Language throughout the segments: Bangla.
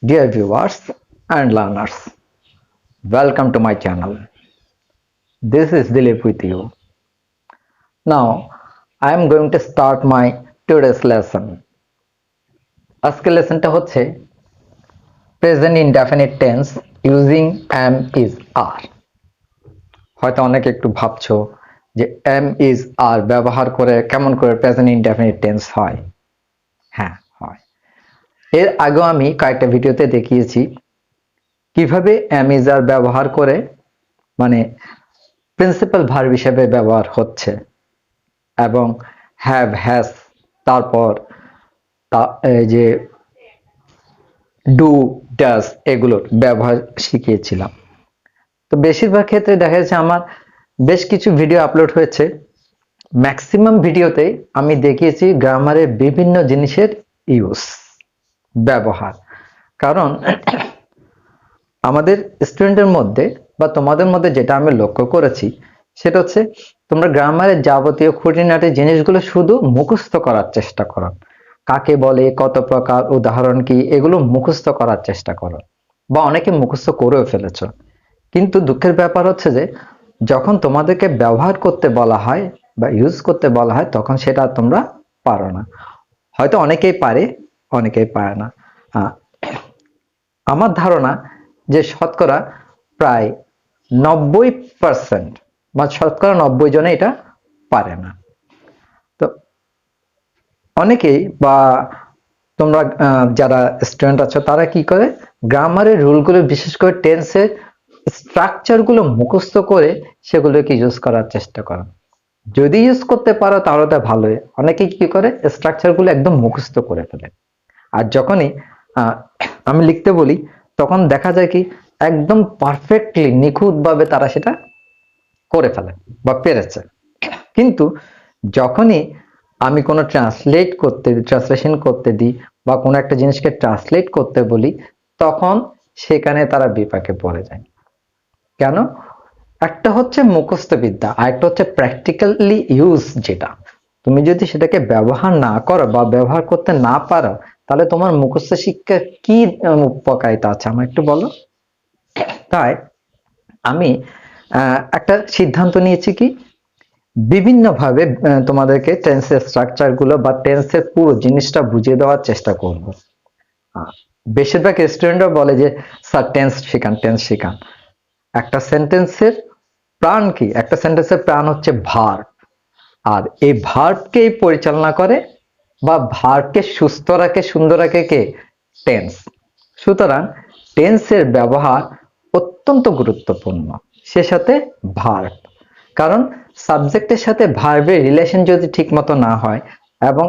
Dear viewers and learners, welcome to my channel. This is Dilip with you. Now, I am going to start my today's lesson. আজকের লেসনটা হচ্ছে Present Indefinite Tense using am is are. হয়তো অনেকে একটু ভাবছো যে am is are ব্যবহার করে কেমন করে Present Indefinite Tense হয়। হ্যাঁ, হয়। এর আগেও আমি কয়েকটা ভিডিওতে দেখিয়েছি কিভাবে am is are ব্যবহার করে মানে প্রিন্সিপাল ভার্ব হিসেবে ব্যবহার হচ্ছে এবং হ্যাভ হ্যাজ তারপর এই যে ডু ডাজ এগুলোর ব্যবহার শিখিয়েছিলাম। তো বেশিরভাগ ক্ষেত্রে দেখা যাচ্ছে আমার বেশ কিছু ভিডিও আপলোড হয়েছে, ম্যাক্সিমাম ভিডিওতে আমি দেখিয়েছি গ্রামারের বিভিন্ন জিনিসের ইউজ ব্যবহার। কারণ আমাদের স্টুডেন্টের মধ্যে বা তোমাদের মধ্যে যেটা আমি লক্ষ্য করেছি সেটা হচ্ছে তোমরা গ্রামারের যাবতীয় খুঁটিনাটি জিনিসগুলো শুধু মুখস্থ করার চেষ্টা করো, কাকে বলে, কত প্রকার, উদাহরণ কি, এগুলো মুখস্থ করার চেষ্টা করো বা অনেকে মুখস্থ করেও ফেলেছো। কিন্তু দুঃখের ব্যাপার হচ্ছে যে যখন তোমাদেরকে ব্যবহার করতে বলা হয় বা ইউজ করতে বলা হয় তখন সেটা তোমরা পারো না। হয়তো অনেকেই পারে, অনেকেই পারে না। আমার ধারণা যে শতকরা প্রায় 90% বা শতকরা 90 জনে এটা পারে না। তো অনেকেই বা তোমরা যারা স্টুডেন্ট আছো তারা কি করে গ্রামারের রুলগুলো বিশেষ করে টেন্সের স্ট্রাকচারগুলো মুখস্থ করে সেগুলোকে ইউজ করার চেষ্টা করো। যদি ইউজ করতে পারো তাহলে তো ভালোই। অনেকে কি করে স্ট্রাকচারগুলো একদম মুখস্থ করে ফেলে, আর যখনই আমি লিখতে বলি তখন দেখা যায় কি একদম পারফেক্টলি নিখুঁতভাবে তারা সেটা করে ফেলে বা পেরেছে। কিন্তু যখনই আমি কোনো ট্রান্সলেশন করতে দিই বা কোনো একটা জিনিসকে ট্রান্সলেট করতে বলি তখন সেখানে তারা বিপাকে পড়ে যায়। কেন? একটা হচ্ছে মুখস্থ বিদ্যা আর একটা হচ্ছে প্র্যাকটিক্যালি ইউজ। যেটা তুমি যদি সেটাকে ব্যবহার না করো বা ব্যবহার করতে না পারো তাহলে তোমার মুখস্থ শিক্ষার কি উপকারিতা আছে আমার একটু বলো। তাই আমি একটা সিদ্ধান্ত নিয়েছি কি বিভিন্নভাবে তোমাদেরকে টেন্সের স্ট্রাকচার গুলো বা টেন্সের পুরো জিনিসটা বুঝিয়ে দেওয়ার চেষ্টা করব। বেশিরভাগ স্টুডেন্টরা বলে যে স্যার টেন্স শেখান। একটা সেন্টেন্সের প্রাণ কি? একটা সেন্টেন্সের প্রাণ হচ্ছে ভার্ব, আর এই ভার্বকেই পরিচালনা করে বা ভার্বকে সুস্থ রাখে, সুন্দর রাখে কে? টেন্স। সুতরাং টেন্সের ব্যবহার অত্যন্ত গুরুত্বপূর্ণ, সে সাথে ভার্ব। কারণ সাবজেক্টের সাথে ভার্বের রিলেশন যদি ঠিক মতো না হয় এবং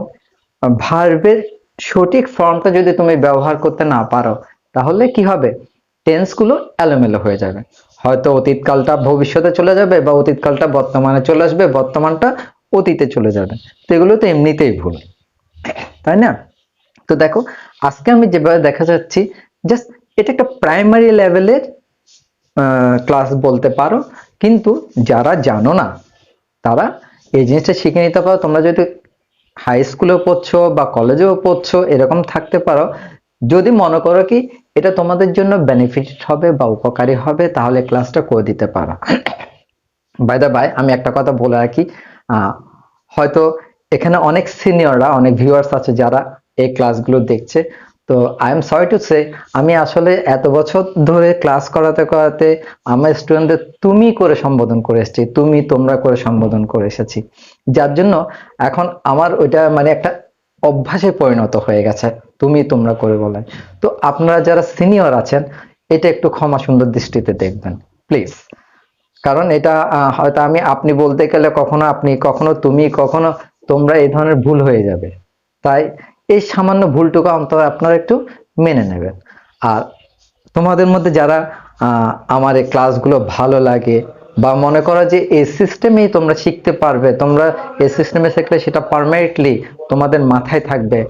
ভার্বের সঠিক ফর্মটা যদি তুমি ব্যবহার করতে না পারো তাহলে কি হবে? টেন্সগুলো এলোমেলো হয়ে যাবে। হয়তো অতীতকালটা ভবিষ্যতে চলে যাবে বা অতীতকালটা বর্তমানে চলে আসবে, বর্তমানটা অতীতে চলে যাবে। তো এগুলো তো এমনিতেই ভুল, তাই না? তো দেখো আজকে আমি যেভাবে দেখা যাচ্ছি জাস্ট এটা একটা প্রাইমারি লেভেলের ক্লাস বলতে পারো, কিন্তু যারা জানো না তারা এই জিনিসটা শিখে নিতে পারো। তোমরা যদি হাই স্কুলেও পড়ছো বা কলেজেও পড়ছো এরকম থাকতে পারো, যদি মনে করো কি এটা তোমাদের জন্য বেনিফিট হবে বা উপকারী হবে তাহলে ক্লাসটা করে দিতে পারো। বাই দ্য বাই আমি একটা কথা বলে রাখি, হয়তো এখানে অনেক সিনিয়ররা, অনেক ভিউয়ার্স আছে যারা এই ক্লাসগুলো দেখছে। তো I am sorry to say আমি আসলে এত বছর ধরে ক্লাস করাতে করাতে আমার স্টুডেন্টদের তুমি করে সম্বোধন করে এসেছি, তুমি তোমরা করে সম্বোধন করে এসেছি, যার জন্য এখন আমার ওইটা মানে একটা অভ্যাসে পরিণত হয়ে গেছে তুমি তোমরা করে বলে। তো আপনারা যারা সিনিয়র আছেন এটা একটু ক্ষমা সুন্দর দৃষ্টিতে দেখবেন প্লিজ। কারণ এটা হয়তো আমি আপনি বলতে গেলে কখনো আপনি, কখনো তুমি, কখনো তোমরা, এই ধরনের ভুল হয়ে যাবে। তাই এই সামান্য ভুলটুকু অন্তত আপনারা একটু মেনে নেবেন। আর তোমাদের মধ্যে যারা আমার এই ক্লাসগুলো ভালো লাগে বা মনে করো যে এই সিস্টেমেই তোমরা শিখতে পারবে, তোমরা এই সিস্টেমে শিখলে সেটা পার্মানেন্টলি তোমাদের মাথায় থাকবে,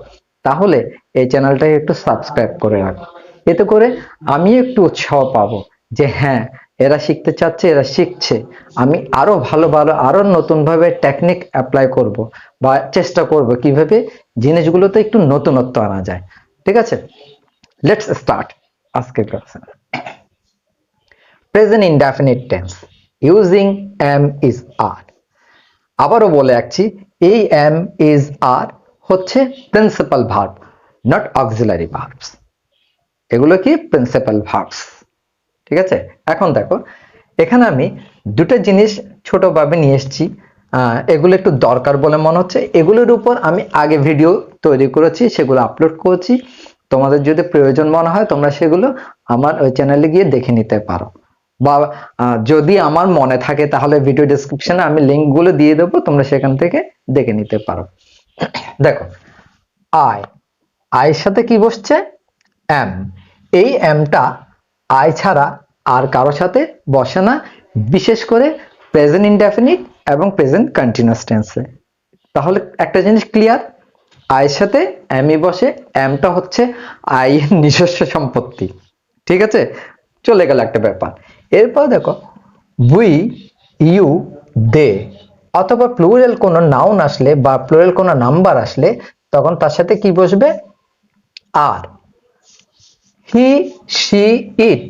তাহলে এই চ্যানেলটাকে একটু সাবস্ক্রাইব করে রাখো। এতে করে আমি একটু উৎসাহ পাবো যে হ্যাঁ এরা শিখতে চাচ্ছে, এরা শিখছে, আমি আরো ভালো ভালো আরো নতুন ভাবে টেকনিক অ্যাপ্লাই করব বা চেষ্টা করব কিভাবে জিনিসগুলোতে একটু নতুনত্ব আনা যায়। ঠিক আছে? লেটস স্টার্ট আজকের class. Present indefinite tense using am is are. আবারও বলে রাখছি, এই এম ইজ আর হচ্ছে principal verb, not auxiliary verbs. এগুলো কি প্রিন্সিপাল ভার্বস, ঠিক আছে। এখন দেখো, এখানে আমি দুটো জিনিস ছোটভাবে নিয়ে এসেছি, এগুলো একটু দরকার বলে মনে হচ্ছে। এগুলোর উপর আমি আগে ভিডিও তৈরি করেছি, সেগুলো আপলোড করেছি। তোমাদের যদি প্রয়োজন মনে হয় তোমরা সেগুলো আমার ওই চ্যানেলে গিয়ে দেখে নিতে পারো, বা যদি আমার মনে থাকে তাহলে ভিডিও ডেসক্রিপশনে আমি লিঙ্কগুলো দিয়ে দেবো, তোমরা সেখান থেকে দেখে নিতে পারো। দেখো, আই, আয়ের সাথে কি বসছে? এম। এই এমটা আই ছাড়া আর কারো সাথে বসে না, বিশেষ করে প্রেজেন্ট ইনডেফিনিট এবং প্রেজেন্ট কন্টিনিউয়াস টেন্সে। তাহলে একটা জিনিস ক্লিয়ার, আয়ের সাথে এমই বসে, এমটা হচ্ছে আই এর নিজস্ব সম্পত্তি, ঠিক আছে। চলে গেল একটা ব্যাপার। এরপর দেখো, উই, ইউ, দে অথবা প্লুরাল কোনো নাউন আসলে বা প্লুরাল কোনো নাম্বার আসলে তখন তার সাথে কি বসবে? আর। হি, শি, ইট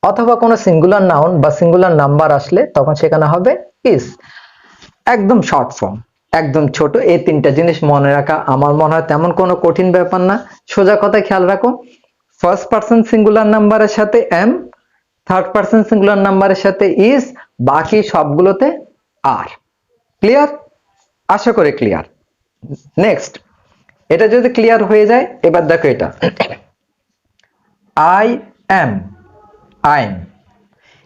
অথবা কোনো সিঙ্গুলার নাউন বা সিঙ্গুলার নাম্বার আসলে তখন সেখানে হবে ইস। একদম শর্ট ফর্ম, একদম ছোট। এই তিনটা জিনিস মনে রাখা আমার মনে হয় তেমন কোনো কঠিন ব্যাপার না। সোজা কথা খেয়াল রাখো, ফার্স্ট পারসন সিঙ্গুলার নাম্বারের সাথে এম, থার্ড পারসন সিঙ্গুলার নাম্বারের সাথে ইস, বাকি সবগুলোতে আর। ক্লিয়ার? আশা করি ক্লিয়ার। নেক্সট, এটা যদি ক্লিয়ার হয়ে যায়, এবার দেখো এটা আই এম, আইম।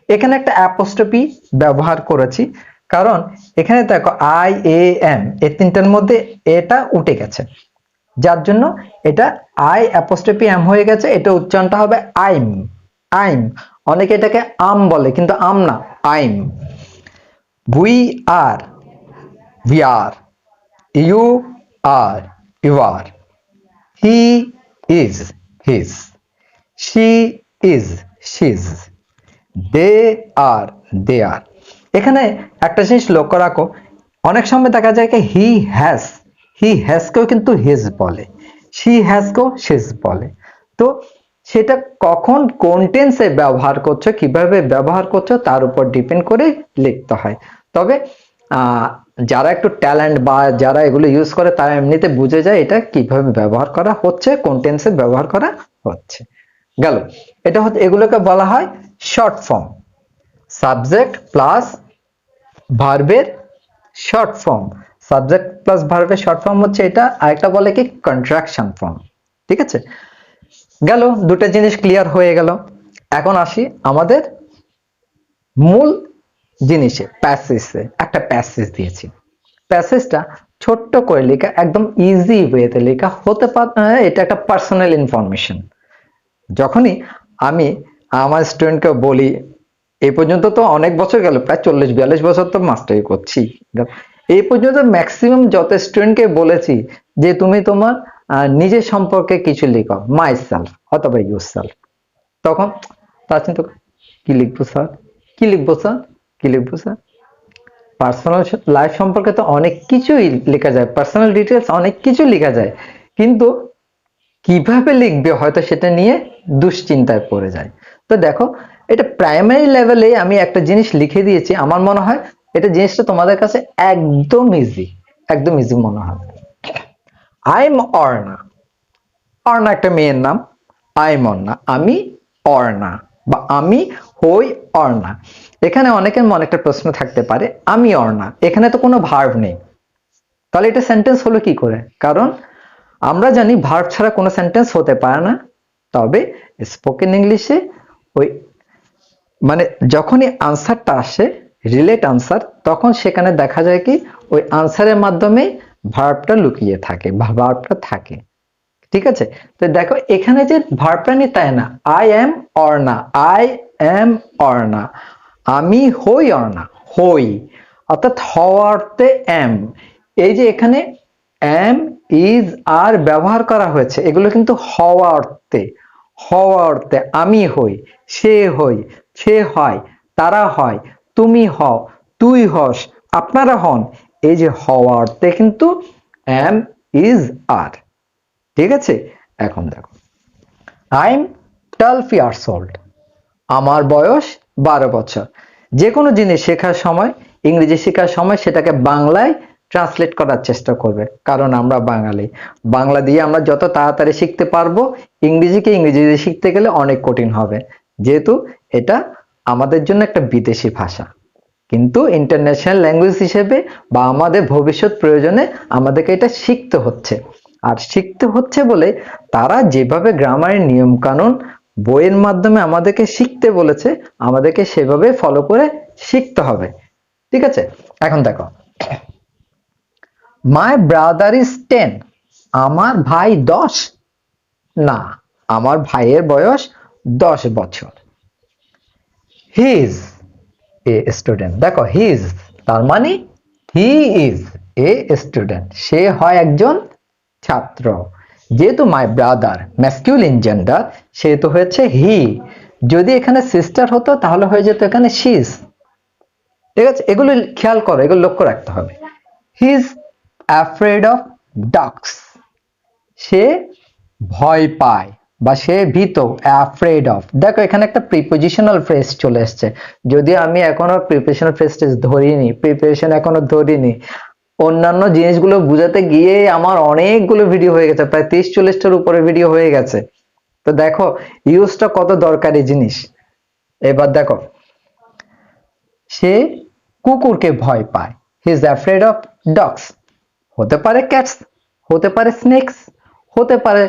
এখানে একটা অ্যাপোস্ট্রফি ব্যবহার করেছি, কারণ এখানে দেখো আই এ এম এই তিনটার মধ্যে এটা উঠে গেছে, যার জন্য এটা আই অ্যাপোস্ট্রফি এম হয়ে গেছে। এটা উচ্চারণটা হবে আইম, আইম। অনেকে এটাকে আম বলে, কিন্তু আম না, I'm. We are, we are. You are, you are. He is, he's. She is, she's. They are, they are. এখানে একটা জিনিস লক্ষ্য রাখো, অনেক সময় দেখা যায় কি হি হ্যাজ, হি হ্যাজ কেও কিন্তু হিজ বলে, শি হ্যাজ কেও শিজ বলে। তো সেটা কখন কোন টেন্সে ব্যবহার করছো, কিভাবে ব্যবহার করছো তার উপর ডিপেন্ড করে লিখতে হয়। তবে যারা একটু ট্যালেন্ট বা যারা এগুলো ইউজ করে তারা এমনিতে বুঝে যায় এটা কিভাবে ব্যবহার করা হচ্ছে, কোন টেন্সে ব্যবহার করা হচ্ছে। গেল, এটা হচ্ছে, এগুলোকে বলা হয় শর্ট ফর্ম, সাবজেক্ট প্লাস ভার্বের শর্ট ফর্ম। সাবজেক্ট প্লাস ভার্বের শর্ট ফর্ম হচ্ছে এটা, আরেকটা বলে কি কন্ট্রাকশন ফর্ম, ঠিক আছে। গেল, দুটো জিনিস ক্লিয়ার হয়ে গেল। এখন আসি আমাদের মূল জিনিসে, প্যাসেজে। একটা প্যাসেজ দিয়েছি, প্যাসেজটা ছোট্ট করে লেখা, একদম ইজি ওয়েতে লেখা হতে পারে। এটা একটা পার্সোনাল ইনফরমেশন। যখনই আমি আমার স্টুডেন্টকে বলি, এই পর্যন্ত তো অনেক বছর গেল, প্রায় 40-42 বছর তো মাস্টারি করছি, এই পর্যন্ত ম্যাক্সিমাম যত স্টুডেন্টকে বলেছি যে তুমি তোমার নিজের সম্পর্কে কিছু লিখো, মাই সেলফ অথবা ইউর সেলফ। তখন তার চিন্তা, কি লিখবো স্যার, কি লিখবো স্যার, কি লিখবো স্যার। পার্সোনাল লাইফ সম্পর্কে তো অনেক কিছুই লেখা যায়, পার্সোনাল ডিটেলস অনেক কিছু লেখা যায়, কিন্তু কিভাবে লিখবে হয়তো সেটা নিয়ে দুশ্চিন্তায় পড়ে যায়। তো দেখো, এটা প্রাইমারি লেভেলে আমি একটা জিনিস লিখে দিয়েছি। আমার মনে হয় এটা জিনিসটা তোমাদের কাছে একদম ইজি, একদম ইজি মনে হবে। আই এম অর্ণা, অর্ণা একটা মেয়ের নাম। আই এম অর্ণা, আমি অর্ণা বা আমি হই অর্ণা। এখানে অনেকের মনে একটা প্রশ্ন থাকতে পারে, আমি অর্ণা, এখানে তো কোনো ভার্ব নেই, তাহলে এটা সেন্টেন্স হলো কি করে? কারণ আমরা জানি ভার্ব ছাড়া কোনো সেন্টেন্স হতে পারে না। তবে স্পোকেন ইংলিশে ওই মানে যখনই আনসারটা আসে, রিলেট আনসার, তখন সেখানে দেখা যায় কি ওই আনসারের মাধ্যমে ভার্বটা লুকিয়ে থাকে বা ভার্বটা থাকে, ঠিক আছে। তো দেখো এখানে যে ভার্বটা নেই তাই না, I am Arna, I am Arna, আমি হই অর্ণা, হই, অর্থাৎ হওয়ার্থে এম। এই যে এখানে এম, ইজ, আর ব্যবহার করা হয়েছে, এগুলো কিন্তু হওয়া অর্থে, হওয়া অর্থে। আমি হই, সে হই, সে হয়, তারা হয়, তুমি হও, তুই হস, আপনারা হন। এই যে হওয়া অর্থে কিন্তু এম, ইজ, আর, ঠিক আছে। এখন দেখো, আই এম 12 ইয়ার্স ওল্ড, আমার বয়স 12 বছর। যে কোনো জিনিস শেখার সময়, ইংরেজি শেখার সময় সেটাকে বাংলায় ট্রান্সলেট করার চেষ্টা করবে, কারণ আমরা বাঙালি। বাংলা দিয়ে আমরা যত তাড়াতাড়ি শিখতে পারবো, ইংরেজিকে ইংরেজি দিয়ে শিখতে গেলে অনেক কঠিন হবে, যেহেতু এটা আমাদের জন্য একটা বিদেশি ভাষা। কিন্তু ইন্টারন্যাশনাল ল্যাঙ্গুয়েজ হিসেবে বা আমাদের ভবিষ্যৎ প্রয়োজনে আমাদেরকে এটা শিখতে হচ্ছে। আর শিখতে হচ্ছে বলে তারা যেভাবে গ্রামারের নিয়ম কানুন বইয়ের মাধ্যমে আমাদেরকে শিখতে বলেছে, আমাদেরকে সেভাবে ফলো করে শিখতে হবে। ঠিক আছে, এখন দেখো, মাই ব্রাদার ইজ 10, আমার ভাই 10, না, আমার ভাইয়ের বয়স 10 বছর। হি ইজ এ স্টুডেন্ট, দেখো হি ইজ তার মানে হি ইজ এ স্টুডেন্ট, সে হয় একজন ছাত্র। যেহেতু মাই ব্রাদার ম্যাসকিউলিন জেন্ডার, সেহেতু হয়েছে হি। যদি এখানে সিস্টার হতো তাহলে হয়ে যেত এখানে শিজ। ঠিক আছে, এগুলো খেয়াল করো, এগুলো লক্ষ্য রাখতে হবে। He is afraid of ducks, সে ভয় পায় বা সে ভীত। অ্যাফ্রেড অফ, দেখো এখানে একটা প্রিপোজিশনাল ফ্রেজ চলে এসছে। যদি আমি এখনো প্রিপোজিশনাল ফ্রেজটা ধরিনি, প্রিপারেশন এখনো ধরিনি, অন্যান্য জিনিসগুলো বুঝাতে গিয়ে আমার অনেকগুলো ভিডিও হয়ে গেছে, প্রায় 30-40টার উপরে ভিডিও হয়ে গেছে। তো দেখো ইউজটা কত দরকারি জিনিস। এবার দেখো, সে কুকুরকে ভয় পায়, হি ইজ অ্যাফ্রেড অফ ডগস। হতে পারে ক্যাটস, হতে পারে স্নেকস, হতে পারে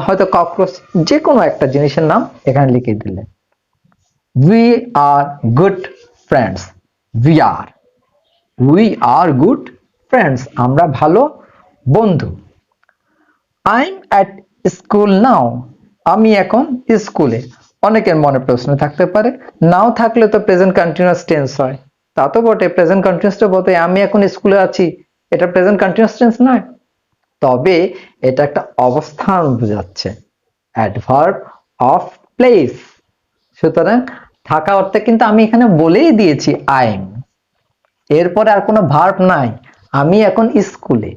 হয়তো ককরোচ, যে কোনো একটা জিনিসের নাম এখানে লিখে দিলে। We are good friends, we are good friends, আমরা ভালো বন্ধু। I am at school now, আমি এখন স্কুলে। অনেকের মনে প্রশ্ন থাকতে পারে, নাও থাকলে তো প্রেজেন্ট কন্টিনিউয়াস টেন্স হয়। তা তো বটে, প্রেজেন্ট কন্টিনিউয়াসটা বটে, আমি এখন স্কুলে আছি, এটা প্রেজেন্ট কন্টিনিউয়াস টেন্স নয়। তবে এটা একটা অবস্থান বোঝাচ্ছে, অ্যাডভার্ব অফ প্লেস। সুতরাং থাকা অর্থে কিন্তু আমি এখানে বলেই দিয়েছি আই এম, এরপরে আর কোনো ভার্ব নাই। আমি এখন স্কুলে,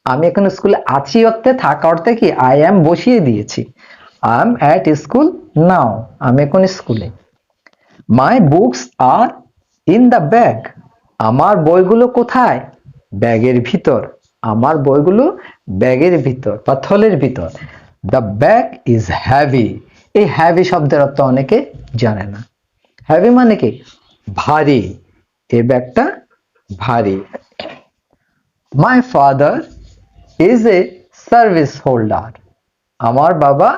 আমি এখন স্কুলে আছি অর্থে, থাকা অর্থে কি আই অ্যাম বসিয়ে দিয়েছি। I am at school now, আমি এখন স্কুলে। মাই books are in the bag, আমার বইগুলো কোথায়? ব্যাগের ভিতর, আমার বইগুলো ব্যাগের ভিতর বা থলের ভিতর। দ্য ব্যাগ ইজ হ্যাভি, এই হ্যাভি শব্দের অর্থ অনেকে জানে না। হ্যাভি মানে কি? ভারী, এই ব্যাগটা ভারী। My father is a service holder, আমার বাবা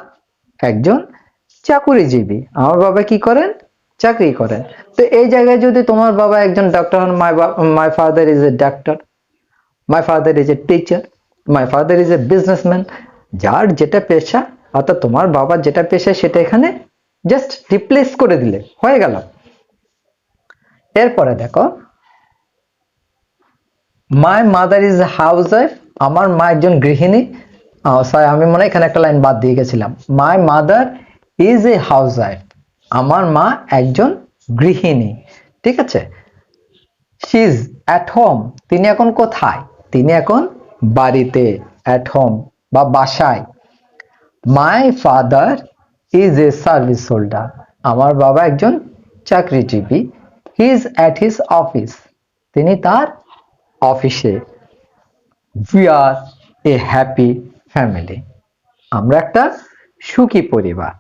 একজন চাকুরিজীবী। আমার বাবা কি করেন? চাকরি করেন। তো এই জায়গায় যদি তোমার বাবা একজন ডক্টর হন, my father is a doctor, my father is a teacher, my father is a businessman, যার যেটা পেশা, অর্থাৎ তোমার বাবার যেটা পেশা সেটা এখানে জাস্ট রিপ্লেস করে দিলে হয়ে গেল। এরপরে দেখো, my mother is a house wife, আমার মা একজন গৃহিণী। সরি, আমি মনে হয় এখানে একটা লাইন বাদ দিয়ে গেছিলাম। My mother is a house wife, আমার মা একজন গৃহিণী। ঠিক আছে। শি ইজ অ্যাট হোম, তিনি এখন কোথায়? তিনি এখন বাড়িতে, অ্যাট হোম বা বাসায়। My father is a service holder, আমার বাবা একজন চাকরিজীবী। He is at his office, তিনি তার অফিসে। We are A happy family, আমরা একটা সুখী পরিবার।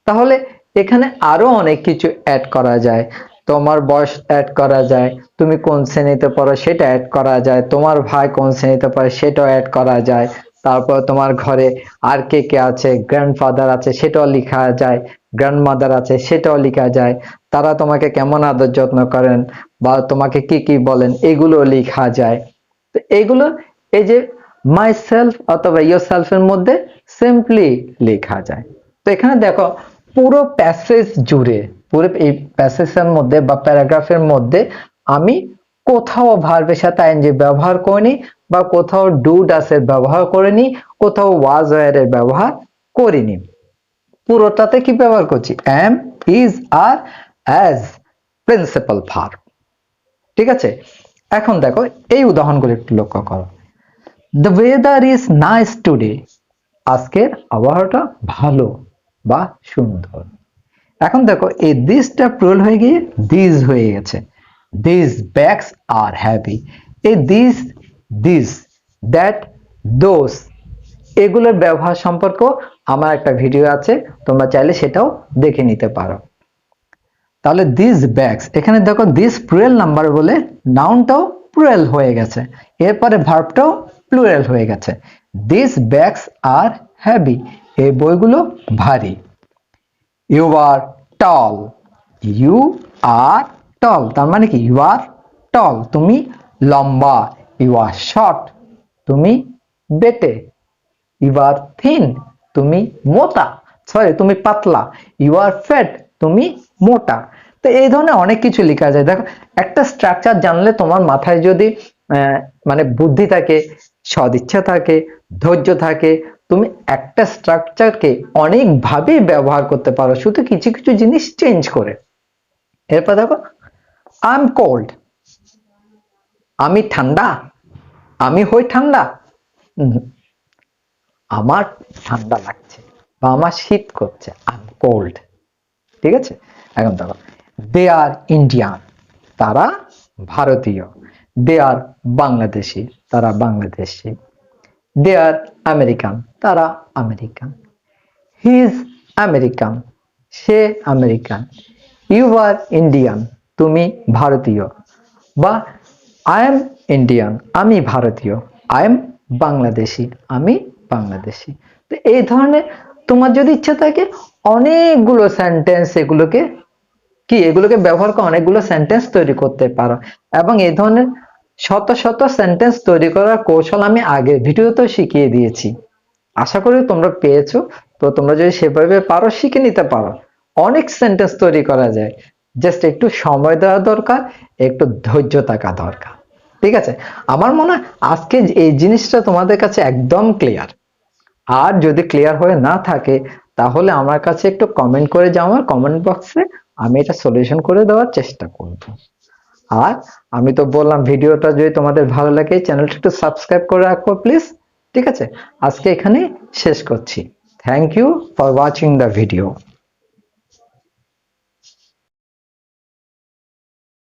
তাহলে এখানে আরো অনেক কিছু অ্যাড করা যায়। তোমার বয়স অ্যাড করা যায়, তুমি কোন শ্রেণীতে পড়ো সেটা অ্যাড করা যায়, তোমার ভাই কোন শ্রেণীতে পড়ে সেটাও অ্যাড করা যায়। তারপর তোমার ঘরে আর কে কে আছে, গ্র্যান্ডফাদার আছে সেটাও লেখা যায়, গ্র্যান্ডমাদার আছে সেটাও লেখা যায়। তারা তোমাকে কেমন আদর যত্ন করেন বা তোমাকে কি কি বলেন, এগুলো লেখা যায়। তো এগুলো এই যে মাই সেলফ অথবা ইয়োর সেলফের মধ্যে সিম্পলি লেখা যায়। তো এখানে দেখো পুরো প্যাসেজ জুড়ে, পুরো এই প্যাসেজের মধ্যে বা প্যারাগ্রাফের মধ্যে আমি কোথাও ভার্বের সাথে আইএনজি ব্যবহার করিনি, বা কোথাও ডু ডাস এর ব্যবহার করিনি, কোথাও ওয়াজ ওয়্যার এর ব্যবহার করিনি। পুরোটাতে কি ব্যবহার করছি? Am, is, are, as principal verb. ঠিক আছে। এখন দেখো এই উদাহরণগুলো একটু লক্ষ্য করো। The weather is nice today, আজকের আবহাওয়াটা ভালো বা সুন্দর। এখন দেখো এই দিসটা প্লুরাল হয়ে গিয়ে দিস হয়ে গেছে। This bags are heavy. এই দিস দ্যাট দোস এগুলোর ব্যবহার সম্পর্ক আমার একটা ভিডিও আছে, তোমরা চাইলে সেটাও দেখে নিতে পারো। তাহলে দিস ব্যাগস, এখানে দেখো দিস প্লুরাল নাম্বার বলে নাউনটাও প্লুরাল হয়ে গেছে, এরপরে ভার্বটাও প্লুরাল হয়ে গেছে। দিস ব্যাগস আর হ্যাভি, এই বইগুলো ভারী। ইউ আর টল, ইউ আর টল তার মানে কি ইউ আর টল তুমি লম্বা। ইউ আর শর্ট তুমি বেটে। ইউ আর থিন তুমি মোটা, সরি তুমি পাতলা। ইউ আর ফ্যাট তুমি মোটা। তো এই ধরনের অনেক কিছু লেখা যায়। দেখো একটা স্ট্রাকচার জানলে তোমার মাথায় যদি মানে বুদ্ধি থাকে, সদিচ্ছা থাকে, ধৈর্য থাকে, তুমি একটা স্ট্রাকচারকে অনেক ভাবে ব্যবহার করতে পারো, শুধু কিছু কিছু জিনিস চেঞ্জ করে। এরপর দেখো আই এম কোল্ড, আমি ঠান্ডা, আমি হই ঠান্ডা, আমার ঠান্ডা লাগছে বা আমার শীত করছে, আই এম কোল্ড। ঠিক আছে, এখন দেখো দে আর ইন্ডিয়ান, তারা ভারতীয়। দে আর বাংলাদেশি, তারা বাংলাদেশি। দে আর আমেরিকান, তারা আমেরিকান। হি ইজ আমেরিকান, সে আমেরিকান। ইউ আর ইন্ডিয়ান, তুমি ভারতীয়। বা আই এম ইন্ডিয়ান, আমি ভারতীয়। আই এম বাংলাদেশি, আমি বাংলাদেশি। তো এই ধরনের তোমার যদি ইচ্ছা থাকে অনেকগুলো সেন্টেন্স এগুলোকে ব্যবহার করে অনেকগুলো সেন্টেন্স তৈরি করতে পারো। এবং এই ধরনের শত শত সেন্টেন্স তৈরি করার কৌশল আমি আগের ভিডিওতে শিখিয়ে দিয়েছি, আশা করি তোমরা পেয়েছো। তো তোমরা যদি সেভাবে পারো শিখে নিতে পারো, অনেক সেন্টেন্স তৈরি করা যায়। জাস্ট একটু সময় দেওয়া দরকার, একটু ধৈর্য থাকা দরকার। ঠিক আছে, আমার মনে হয় আজকে এই জিনিসটা তোমাদের কাছে একদম ক্লিয়ার। আর যদি ক্লিয়ার হয়ে না থাকে তাহলে আমার কাছে একটু কমেন্ট করে যাও, আমার কমেন্ট বক্সে, আমি এটা সলিউশন করে দেওয়ার চেষ্টা করব। আর আমি তো বললাম ভিডিওটা যদি তোমাদের ভালো লাগে চ্যানেলটা একটু সাবস্ক্রাইব করে রাখো প্লিজ। ঠিক আছে, আজকে এখানে শেষ করছি। Thank you for watching the video.